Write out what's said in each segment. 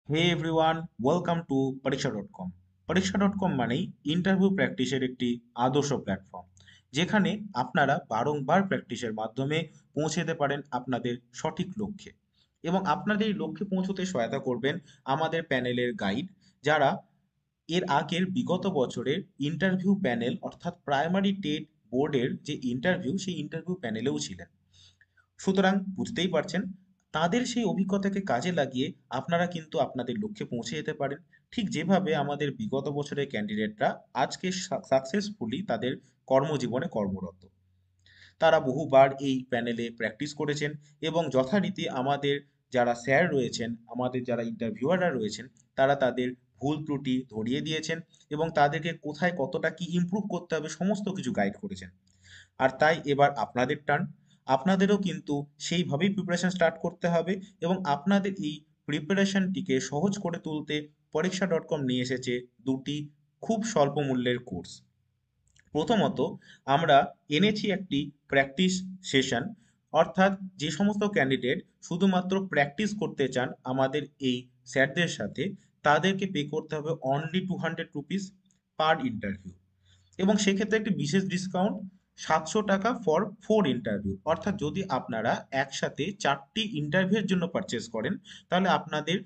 Hey everyone, welcome to Pariksha dot com. Pariksha dot com মানেই interview প্র্যাকটিসের একটি আদর্শ প্ল্যাটফর্ম, যেখানে আপনারা বারংবার প্র্যাকটিসের মাধ্যমে পৌঁছে যেতে পারেন আপনাদের সঠিক লক্ষ্যে। এবং আপনাদের এই লক্ষ্যে পৌঁছতে সহায়তা করবেন আমাদের প্যানেলের গাইড, যারা এর আগের বিগত বছরের ইন্টারভিউ প্যানেল অর্থাৎ প্রাইমারি টেট বোর্ডের যে ইন্টারভিউ, সেই ইন্টারভিউ প্যানেলেও ছিলেন। সুতরাং বুঝতেই পারছেন, তাদের সেই অভিজ্ঞতাকে কাজে লাগিয়ে আপনারা কিন্তু আপনাদের লক্ষ্যে পৌঁছে যেতে পারেন, ঠিক যেভাবে আমাদের বিগত বছরের ক্যান্ডিডেটরা আজকে সাকসেসফুলি তাদের কর্মজীবনে কর্মরত। তারা বহুবার এই প্যানেলে প্র্যাকটিস করেছেন এবং যথারীতি আমাদের যারা স্যার রয়েছেন, আমাদের যারা ইন্টারভিউয়াররা রয়েছেন, তারা তাদের ভুল ত্রুটি ধরিয়ে দিয়েছেন এবং তাদেরকে কোথায় কতটা কি ইমপ্রুভ করতে হবে সমস্ত কিছু গাইড করেছেন। আর তাই এবার আপনাদের টার্ন। আপনাদেরও কিন্তু সেইভাবেই প্রিপারেশন স্টার্ট করতে হবে এবং আপনাদের এই প্রিপারেশনটিকে সহজ করে তুলতে পরীক্ষা.com নিয়ে এসেছে দুটি খুব স্বল্প মূল্যের কোর্স। প্রথমত, আমরা এনেছি একটি প্র্যাকটিস সেশন, অর্থাৎ যে সমস্ত ক্যান্ডিডেট শুধুমাত্র প্র্যাকটিস করতে চান আমাদের এই স্যারদের সাথে, তাদেরকে পে করতে হবে অনলি 200 রুপিস পার ইন্টারভিউ। এবং সেক্ষেত্রে একটি বিশেষ ডিসকাউন্ট, 700 টাকা ফর 4 ইন্টারভিউ। অর্থাৎ যদি আপনারা একসাথে 4টি ইন্টারভিউর জন্য পারচেস করেন, তাহলে আপনাদের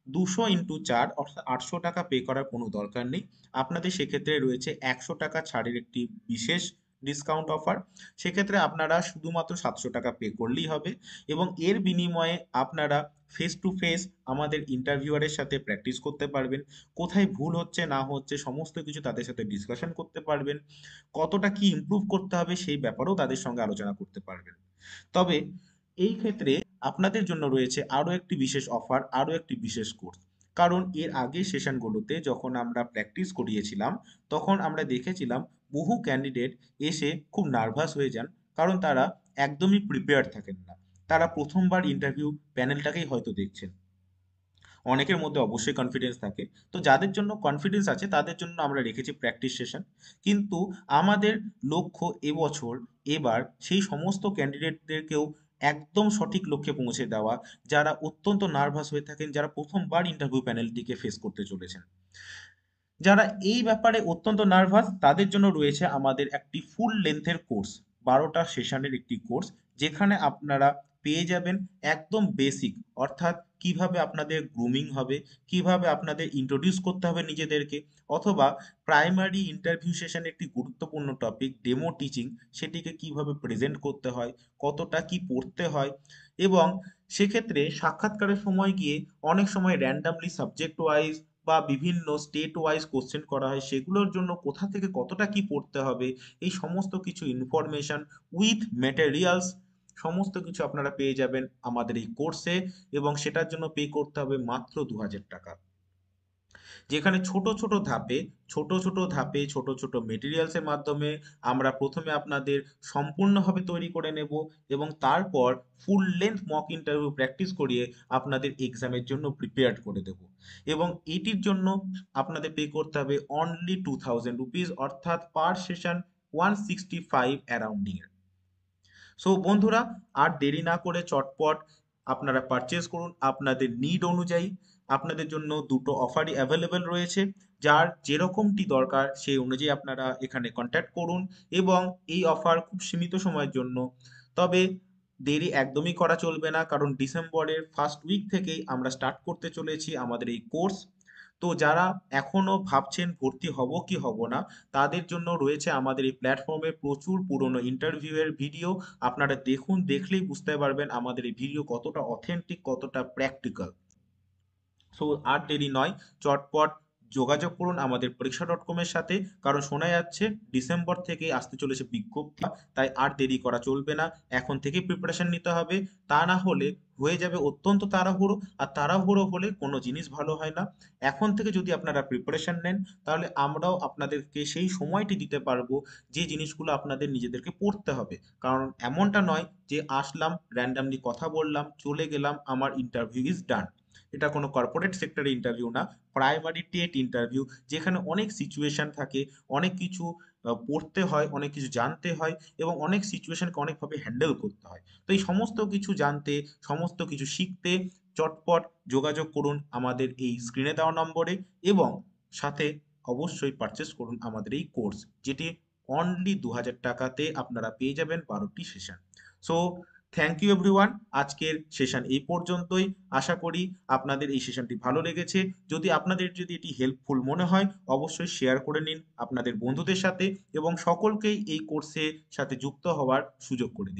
200 × 4 অর্থাৎ 800 টাকা পে করার কোনো দরকার নেই। আপনাদের সেক্ষেত্রে রয়েছে 100 টাকা ছাড়ের একটি বিশেষ ডিসকাউন্ট অফার। সেক্ষেত্রে আপনারা শুধুমাত্র 700 টাকা পে করলেই হবে এবং এর বিনিময়ে আপনারা ফেস টু ফেস আমাদের ইন্টারভিউয়ারের সাথে প্র্যাকটিস করতে পারবেন। কোথায় ভুল হচ্ছে না হচ্ছে সমস্ত কিছু তাদের সাথে ডিসকাশন করতে পারবেন। কতটা কি ইমপ্রুভ করতে হবে সেই ব্যাপারেও তাদের সঙ্গে আলোচনা করতে পারবেন। তবে এই ক্ষেত্রে আপনাদের জন্য রয়েছে আরও একটি বিশেষ অফার, আরও একটি বিশেষ কোর্স। কারণ এর আগের সেশনগুলোতে যখন আমরা প্র্যাকটিস করিয়েছিলাম, তখন আমরা দেখেছিলাম বহু ক্যান্ডিডেট এসে খুব নার্ভাস হয়ে যান, কারণ তারা একদমই প্রিপেয়ার্ড থাকেন না। তারা প্রথমবার ইন্টারভিউ প্যানেলটাকেই হয়তো দেখছেন। অনেকের মধ্যে অবশ্যই কনফিডেন্স থাকে, তো যাদের জন্য কনফিডেন্স আছে তাদের জন্য আমরা রেখেছি প্র্যাকটিস সেশন। কিন্তু আমাদের লক্ষ্য এবছর, এবার সেই সমস্ত ক্যান্ডিডেটদেরকেও একদম সঠিক লক্ষ্যে পৌঁছে দেওয়া, যারা অত্যন্ত নার্ভাস হয়ে থাকেন, যারা প্রথমবার ইন্টারভিউ প্যানেলটিকে ফেস করতে চলেছেন। যারা এই ব্যাপারে অত্যন্ত নার্ভাস, তাদের জন্য রয়েছে আমাদের একটি ফুল লেন্থের কোর্স, 12টা সেশনের একটি কোর্স, যেখানে আপনারা পেয়ে যাবেন একদম বেসিক, অর্থাৎ কিভাবে আপনাদের গ্রুমিং হবে, কিভাবে আপনাদের ইন্ট্রোডিউস করতে হবে নিজেদেরকে, অথবা প্রাইমারি ইন্টারভিউ সেশনে একটি গুরুত্বপূর্ণ টপিক ডেমো টিচিং, সেটিকে কিভাবে প্রেজেন্ট করতে হয়, কতটা কি পড়তে হয়। এবং সেক্ষেত্রে সাক্ষাৎকারের সময় গিয়ে অনেক সময় র্যান্ডামলি সাবজেক্ট ওয়াইজ বা বিভিন্ন স্টেট ওয়াইজ কোশ্চেন করা হয়, সেগুলোর জন্য কোথা থেকে কতটা কি পড়তে হবে, এই সমস্ত কিছু ইনফরমেশন উইথ ম্যাটেরিয়ালস সমস্ত কিছু আপনারা পেয়ে যাবেন আমাদের এই কোর্সে। এবং সেটার জন্য পে করতে হবে মাত্র 2000 টাকা। যেখানে ছোট ছোট ধাপে ছোট ছোট মেটেরিয়ালসের মাধ্যমে আমরা প্রথমে আপনাদের সম্পূর্ণভাবে তৈরি করে নেব এবং তারপর full length mock interview practice করিয়ে আপনাদের এক্সামের জন্য প্রিপেয়ার্ড করে দেব। এবং এটির জন্য আপনাদের পে করতে হবে অনলি 2000 রুপিস, অর্থাৎ পার সেশন 165 অ্যারাউন্ডিং। সো বন্ধুরা, আর দেরি না করে চটপট আপনারা পারচেস করুন আপনাদের নিড অনুযায়ী। আপনাদের জন্য দুটো অফারই অ্যাভেলেবেল রয়েছে, যার যেরকমটি দরকার সেই অনুযায়ী আপনারা এখানে কন্ট্যাক্ট করুন। এবং এই অফার খুব সীমিত সময়ের জন্য, তবে দেরি একদমই করা চলবে না, কারণ ডিসেম্বরের ফার্স্ট উইক থেকেই আমরা স্টার্ট করতে চলেছি আমাদের এই কোর্স। তো যারা এখনো ভাবছেন ভর্তি হব কি হব না, তাদের জন্য রয়েছে আমাদের এই প্ল্যাটফর্মে প্রচুর পুরনো ইন্টারভিউয়ের ভিডিও। আপনারা দেখুন, দেখলেই বুঝতে পারবেন আমাদের এই ভিডিও কতটা অথেন্টিক, কতটা প্র্যাকটিক্যাল। সো আর দেরি নয়, চটপট যোগাযোগ করুন আমাদের পরীক্ষা.com এর সাথে, কারণ শোনা যাচ্ছে ডিসেম্বর থেকে আসতে চলেছে বিজ্ঞপ্তি। তাই আর দেরি করা চলবে না, এখন থেকে প্রিপারেশন নিতে হবে। তা না হলে হয়ে যাবে অত্যন্ত তাড়াহুড়ো, আর তাড়াহুড়ো হলে কোনো জিনিস ভালো হয় না। এখন থেকে যদি আপনারা প্রিপারেশন নেন, তাহলে আমরাও আপনাদেরকে সেই সময়টি দিতে পারবো যে জিনিসগুলো আপনাদের নিজেদেরকে পড়তে হবে। কারণ এমনটা নয় যে আসলাম, র্যান্ডামলি কথা বললাম, চলে গেলাম, আমার ইন্টারভিউ ইজ ডান। এটা কোনো কর্পোরেট সেক্টরে ইন্টারভিউ না, প্রাইমারি টেট ইন্টারভিউ, যেখানে অনেক সিচুয়েশন থাকে, অনেক কিছু পড়তে হয়, অনেক কিছু জানতে হয় এবং অনেক সিচুয়েশনকে অনেকভাবে হ্যান্ডেল করতে হয়। তো এই সমস্ত কিছু জানতে, সমস্ত কিছু শিখতে চটপট যোগাযোগ করুন আমাদের এই স্ক্রিনে দেওয়া নম্বরে এবং সাথে অবশ্যই পারচেস করুন আমাদের এই কোর্স, যেটি অনলি 2000 টাকাতে আপনারা পেয়ে যাবেন 12টি session. So thank you everyone. আজকের সেশন এই পর্যন্তই। আশা করি আপনাদের এই সেশনটি ভালো লেগেছে। যদি এটি হেল্পফুল মনে হয় অবশ্যই শেয়ার করে নিন আপনাদের বন্ধুদের সাথে এবং সকলকেই এই কোর্সের সাথে যুক্ত হওয়ার সুযোগ করে দিন।